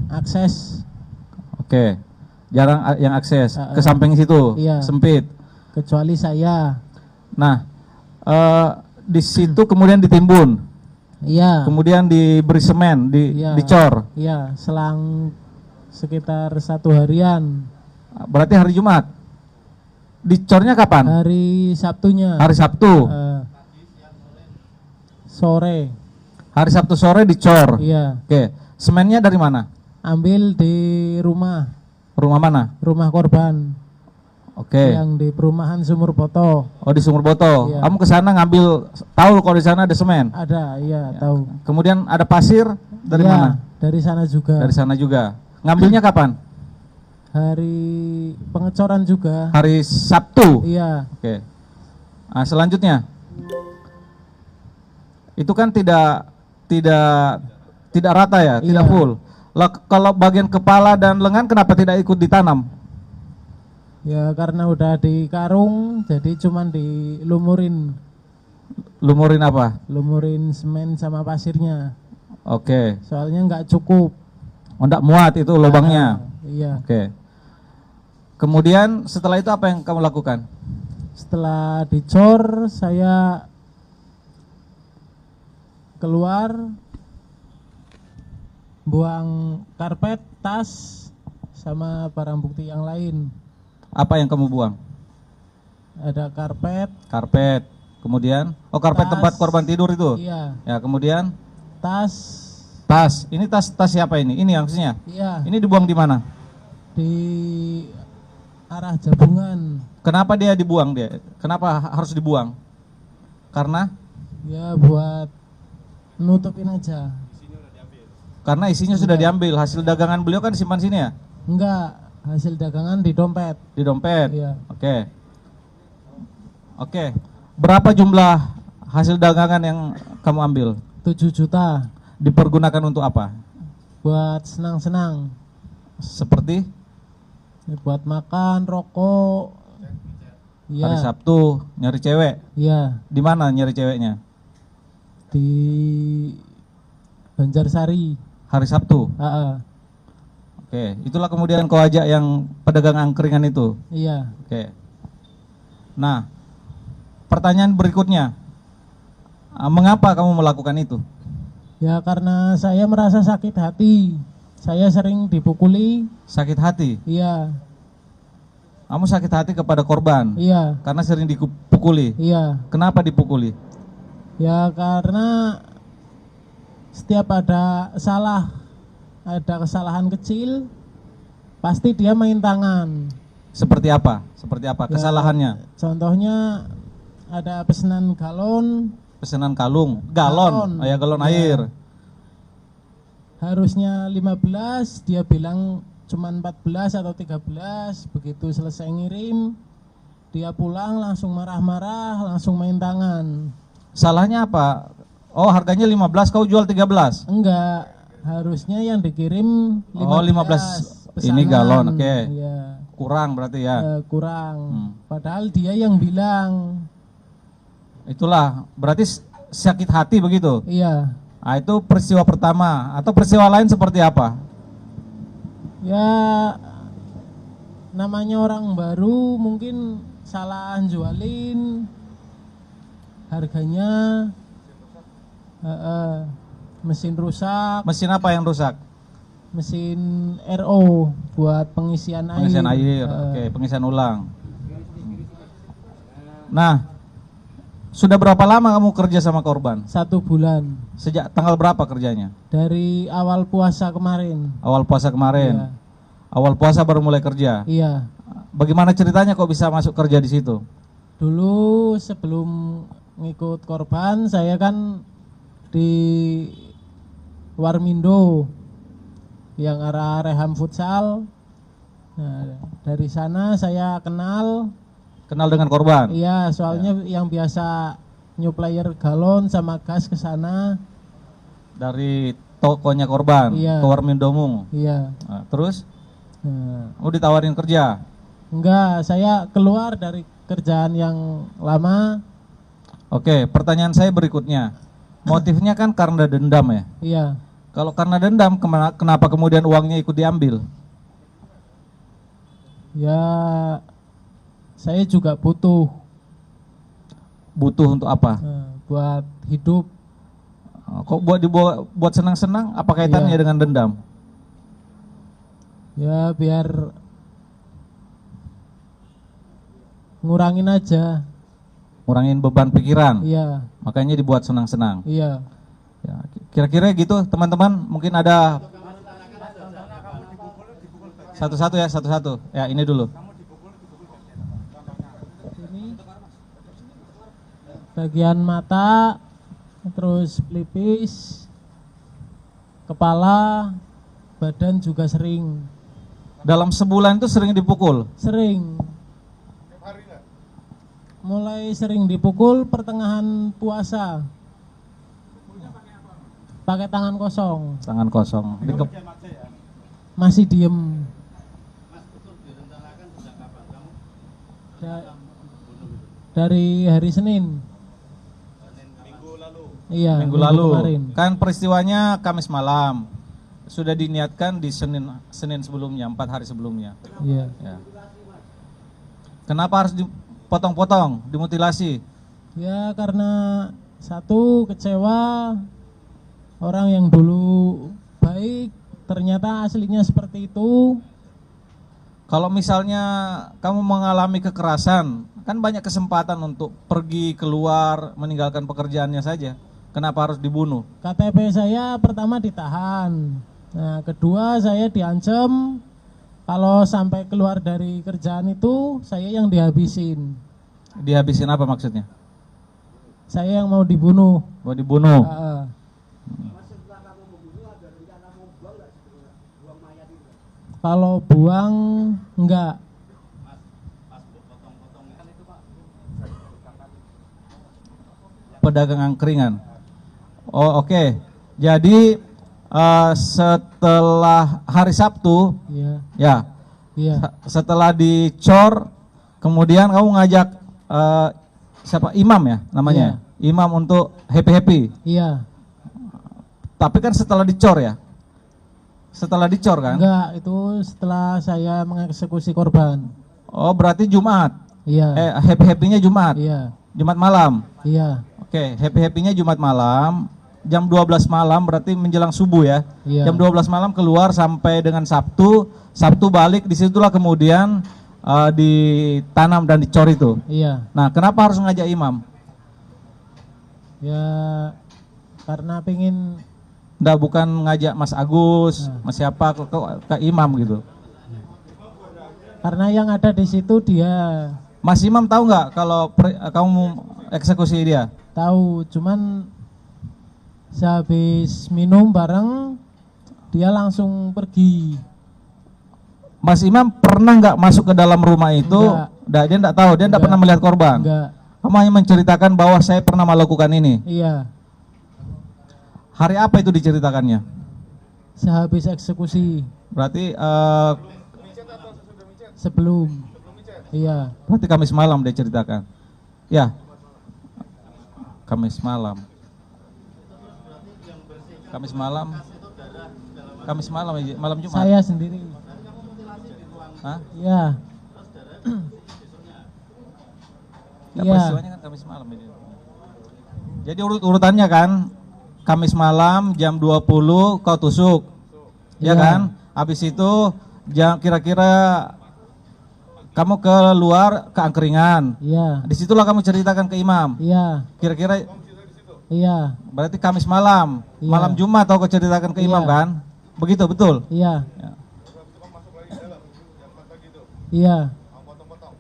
akses. Oke. Jarang yang akses ke samping situ. Iya. Sempit. Kecuali saya. Nah, di situ kemudian ditimbun. Iya. Kemudian diberi semen, Iya. dicor. Iya, selang sekitar 1 harian. Berarti hari Jumat. Dicornya kapan? Hari Sabtunya. Hari Sabtu. Sore. Hari Sabtu sore dicor. Iya. Oke. Semennya dari mana? Ambil di rumah. Rumah mana? Rumah korban. Oke. Yang di perumahan Sumur Boto. Oh, di Sumur Boto. Iya. Kamu ke sana ngambil, tahu kalau di sana ada semen? Ada, iya, tahu. Kemudian ada pasir dari Iya, mana? dari sana juga. Dari sana juga. Ngambilnya kapan? Hari pengecoran juga. Hari Sabtu. Iya. Oke. Nah, selanjutnya. Itu kan tidak rata ya, tidak Iya. full. Lah, kalau bagian kepala dan lengan kenapa tidak ikut ditanam? Ya karena udah di karung, jadi cuman dilumurin. Lumurin apa? Lumurin semen sama pasirnya. Oke. Soalnya nggak cukup. Oh, enggak muat itu lubangnya. Iya. Oke. Kemudian setelah itu apa yang kamu lakukan? Setelah dicor, saya keluar, buang karpet, tas, sama barang bukti yang lain. Apa yang kamu buang? Ada karpet, Karpet. Kemudian, oh karpet Tas. tempat korban tidur itu. iya, Ya, kemudian tas, tas. Ini tas siapa ini? Ini maksudnya. iya, Ini dibuang di mana? di arah Jabungan. Kenapa dia dibuang dia? Kenapa harus dibuang? Karena Ya buat nutupin aja. karena isinya sudah diambil. Hasil dagangan beliau kan disimpan sini ya? Enggak, hasil dagangan di dompet. Di dompet. Iya. Oke. Oke. Berapa jumlah hasil dagangan yang kamu ambil? 7 juta Dipergunakan untuk apa? buat senang-senang. Seperti Buat makan, rokok. Iya. hari Sabtu nyari cewek. Iya, Di mana nyari ceweknya? di Banjarsari. Hari Sabtu. Oke, itulah kemudian kau ajak yang pedagang angkringan itu. Iya. Oke. Nah, pertanyaan berikutnya, mengapa kamu melakukan itu? Ya karena saya merasa sakit hati. Saya sering dipukuli. Sakit hati. Iya. Kamu sakit hati kepada korban Iya. karena sering dipukuli. Iya. Kenapa dipukuli? Ya karena setiap ada kesalahan kecil, pasti dia main tangan. Seperti apa? Seperti apa Ya, kesalahannya? Contohnya ada pesanan galon, Pesanan galon, Galon. ya galon Ya. air. harusnya 15, dia bilang cuman 14 atau 13. Begitu selesai ngirim, dia pulang langsung marah-marah, langsung main tangan. Salahnya apa? Oh, harganya 15, kau jual 13. Enggak, harusnya yang dikirim 15. Oh, 15. Ini galon, oke. Iya. Kurang berarti ya. Kurang. Padahal dia yang bilang. Itulah, berarti sakit hati begitu. Iya. Nah, itu peristiwa pertama. Atau peristiwa lain seperti apa? Ya namanya orang baru, mungkin salah jualin, harganya, mesin rusak, Mesin apa yang rusak? mesin RO buat pengisian air. Pengisian air. Oke, pengisian ulang. Nah, sudah berapa lama kamu kerja sama korban? 1 bulan. Sejak tanggal berapa kerjanya? Dari awal puasa kemarin. Awal puasa kemarin. Iya. Awal puasa baru mulai kerja. Iya. Bagaimana ceritanya kok bisa masuk kerja di situ? Dulu sebelum ngikut korban, saya kan di Warmindo yang arah Reham Futsal. Nah, dari sana saya kenal. Kenal dengan korban? Iya, soalnya yang biasa nyuplayer galon sama gas ke sana. Dari tokonya korban Iya. ke Warmindomu. Iya. Nah, terus? Nah, Ditawarin kerja? enggak, saya keluar dari kerjaan yang lama. Oke, pertanyaan saya berikutnya. Motifnya kan karena dendam ya? Iya. Kalau karena dendam, kenapa kemudian uangnya ikut diambil? Ya, saya juga butuh Butuh untuk apa? buat hidup. Kok buat senang-senang? Apa kaitannya Iya. dengan dendam? Ya, biar ngurangin aja. Ngurangin beban pikiran. Iya, Makanya dibuat senang-senang. iya. Ya, kira-kira gitu teman-teman. Mungkin ada satu-satu ya, satu-satu. Ya, ini dulu. Ini bagian mata, terus pelipis, kepala, badan juga sering. Dalam sebulan itu sering dipukul. Sering. Mulai sering dipukul pertengahan puasa. Pakai tangan kosong. Tangan kosong. Masih diem. Dari hari Senin. Iya, Minggu lalu. kemarin. Kan peristiwanya Kamis malam. Sudah diniatkan di Senin sebelumnya, 4 hari sebelumnya. Iya. Ya. Kenapa harus dipotong-potong, dimutilasi? Ya karena satu, kecewa, orang yang dulu baik ternyata aslinya seperti itu. Kalau misalnya kamu mengalami kekerasan, kan banyak kesempatan untuk pergi keluar, meninggalkan pekerjaannya saja. Kenapa harus dibunuh? KTP saya pertama ditahan. Nah, kedua saya diancam kalau sampai keluar dari kerjaan itu saya yang dihabisin. Dihabisin apa maksudnya? Saya yang mau dibunuh. Mau dibunuh? Kalau buang enggak. Pedagang angkringan. Oh, oke. Jadi setelah hari Sabtu, Iya. ya, Iya. setelah dicor, kemudian kamu ngajak siapa? Imam ya namanya? Imam untuk happy-happy. Iya. Tapi kan setelah dicor ya? Setelah dicor kan? Enggak, itu setelah saya mengeksekusi korban. Oh, berarti Jumat. Iya. Happy-happynya Jumat. Iya. Jumat malam. Iya. Oke, happy-happynya Jumat malam. Jam 12 malam berarti menjelang subuh ya. Iya. Jam 12 malam keluar sampai dengan Sabtu. Sabtu balik, disitulah kemudian ditanam dan dicor itu. Iya. Nah, kenapa harus ngajak imam? Ya karena pengen. Nggak, bukan ngajak Mas Agus, Mas siapa ke imam gitu. Karena yang ada di situ dia Mas Imam tahu nggak kalau kamu eksekusi dia? tahu, cuman sehabis minum bareng dia langsung pergi. Mas Imam pernah nggak masuk ke dalam rumah itu? Enggak. Dia nggak tahu, dia nggak pernah melihat korban. Enggak. Kamu hanya menceritakan bahwa saya pernah melakukan ini. Iya. Hari apa itu diceritakannya? Sehabis eksekusi. Berarti Sebelum. Iya. berarti Kamis malam dia ceritakan. Ya. Kamis malam. Kamis malam. Kamis malam, malam Jumat. Saya sendiri. Hah? Iya. Ya, Iya. peristiwanya kan Kamis malam ini. Jadi urutannya kan Kamis malam jam 20 kau tusuk. Ya Iya. kan? Habis itu kira-kira kamu keluar ke angkringan. Iya. Disitulah kamu ceritakan ke imam. Iya. Kira-kira Iya. berarti Kamis malam. Iya. Malam Jumat kau ceritakan ke imam Iya. kan? Begitu, betul? Iya. Ya. Iya.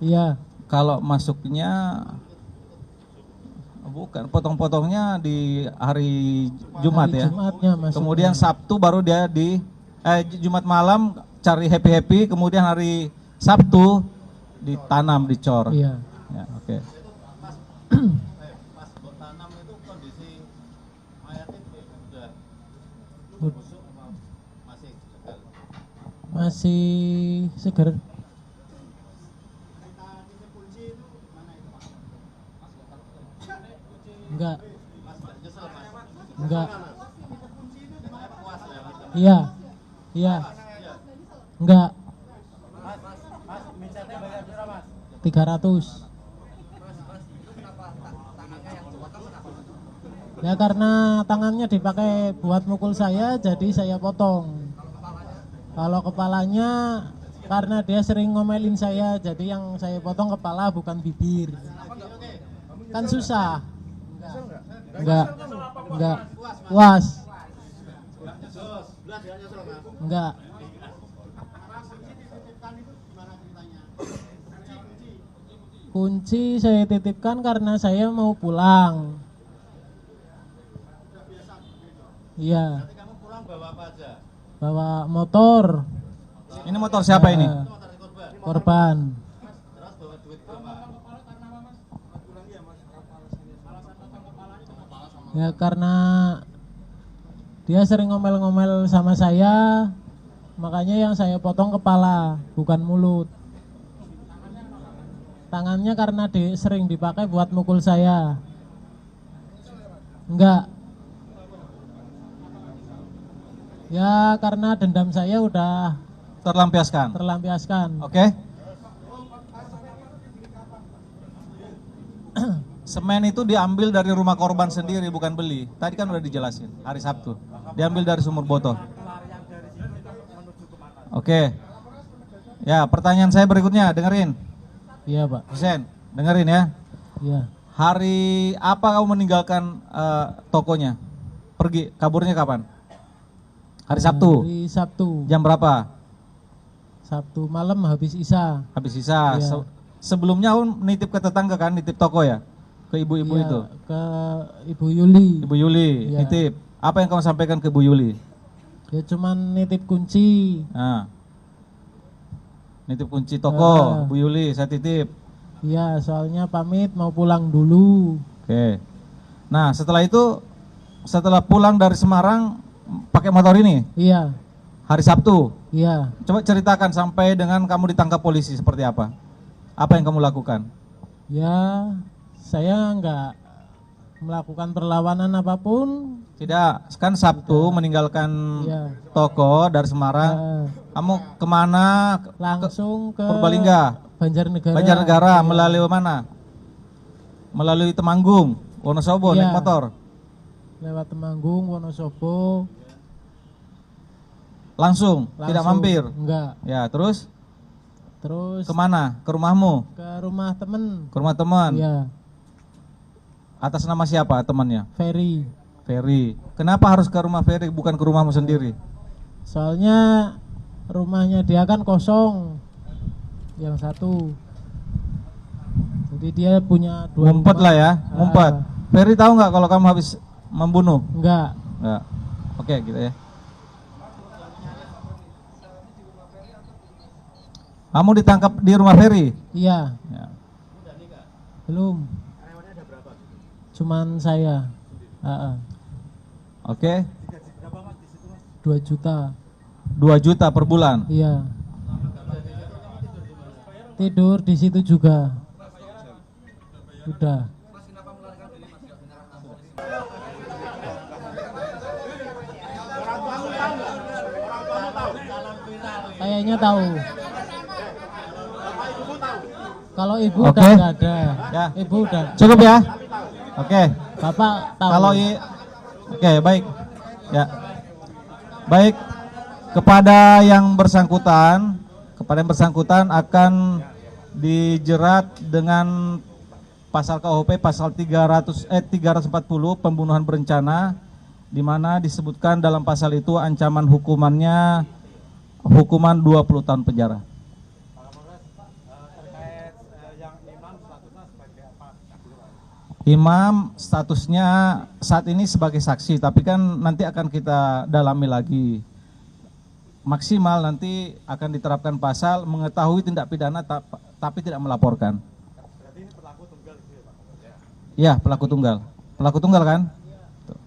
Iya. Kalau masuknya bukan, potong-potongnya di hari Jumat Hari ya. Jumatnya masuknya. Kemudian Sabtu baru dia Jumat malam cari happy-happy, kemudian hari Sabtu ditanam, dicor. Iya. Ya, oke. Pas tanam itu kondisi mayatnya sudah masih segar. Masih segar. Enggak. Enggak. Iya. Iya. Enggak. Mas, micetnya bayar berapa, Mas? 300. Ya karena tangannya dipakai buat mukul saya, jadi saya potong. Kalau kepalanya karena dia sering ngomelin saya, jadi yang saya potong kepala bukan bibir. Kan susah. Enggak. Puas. Enggak. Kunci saya titipkan karena saya mau pulang. Iya. Nanti kamu pulang bawa apa aja? Bawa motor. Ini motor siapa ini? Motor korban. Korban. Terus bawa duit berapa? Ya karena dia sering ngomel-ngomel sama saya, makanya yang saya potong kepala, bukan mulut. Tangannya karena sering dipakai buat mukul saya. Enggak. Ya karena dendam saya udah Terlampiaskan. terlampiaskan. Oke. Semen itu diambil dari rumah korban sendiri, bukan beli. Tadi kan udah dijelasin, hari Sabtu. Diambil dari sumur botol. Oke. Ya, pertanyaan saya berikutnya, dengerin. Iya Pak. Husen, dengerin ya. Iya. Hari apa kamu meninggalkan tokonya? Pergi, kaburnya kapan? Hari Sabtu. Hari Sabtu. Jam berapa? Sabtu malam habis Isya. Habis sisa. Iya. Sebelumnya kamu nitip ke tetangga kan, nitip toko ya? Ke ibu-ibu Iya, itu. ke Ibu Yuli. Ibu Yuli, Iya. nitip. Apa yang kamu sampaikan ke Bu Yuli? Ya cuman nitip kunci. Nah. Nitip kunci toko, Bu Yuli, saya titip. Iya, soalnya pamit mau pulang dulu. Oke. Nah, setelah itu, setelah pulang dari Semarang, pakai motor ini, Iya, hari Sabtu. iya. Coba ceritakan sampai dengan kamu ditangkap polisi seperti apa? Apa yang kamu lakukan? Ya, saya nggak melakukan perlawanan apapun. Tidak, kan Sabtu meninggalkan Iya. toko dari Semarang. Kamu kemana? Langsung ke Purbalingga, Banjarnegara. Banjarnegara, Iya. melalui mana? Melalui Temanggung, Wonosobo, Iya. naik motor. Lewat Temanggung, Wonosobo. Langsung, tidak mampir. Enggak. Ya, terus Terus kemana? Ke rumahmu? ke rumah temen. Ke rumah teman? Iya, Atas nama siapa temannya? Ferry. Ferry. Kenapa harus ke rumah Ferry, bukan ke rumahmu sendiri? Soalnya rumahnya dia kan kosong. Yang satu. Jadi dia punya dua Ngumpet rumah. lah ya, ngumpet. Ah, Ferry tahu nggak kalau kamu habis membunuh? enggak. Nggak. Oke, gitu ya. Kamu ditangkap di rumah Ferry? Iya, Ya. belum. Cuman saya. Oke. 2 juta. 2 juta per bulan. Iya. Tidur di situ juga. Udah. Kayaknya tahu. Kalau ibu Oke. udah nggak ada. Ya. Ibu udah. Cukup ya? Oke. Bapak tahu. Kalau oke, baik. Ya. Baik. Kepada yang bersangkutan akan dijerat dengan pasal KUHP pasal 340 pembunuhan berencana, di mana disebutkan dalam pasal itu ancaman hukumannya hukuman 20 tahun penjara. Imam statusnya saat ini sebagai saksi, tapi kan nanti akan kita dalami lagi. Maksimal nanti akan diterapkan pasal mengetahui tindak pidana tapi tidak melaporkan. Berarti ini pelaku tunggal gitu ya, Pak? Iya, pelaku tunggal. Pelaku tunggal kan? Tuh.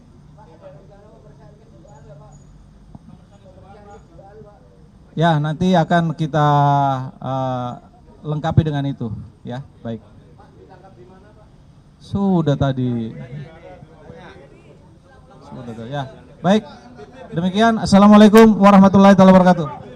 Ya, nanti akan kita lengkapi dengan itu, ya. Baik. Sudah tadi. Sudah, ya. Baik, demikian. Assalamualaikum warahmatullahi wabarakatuh.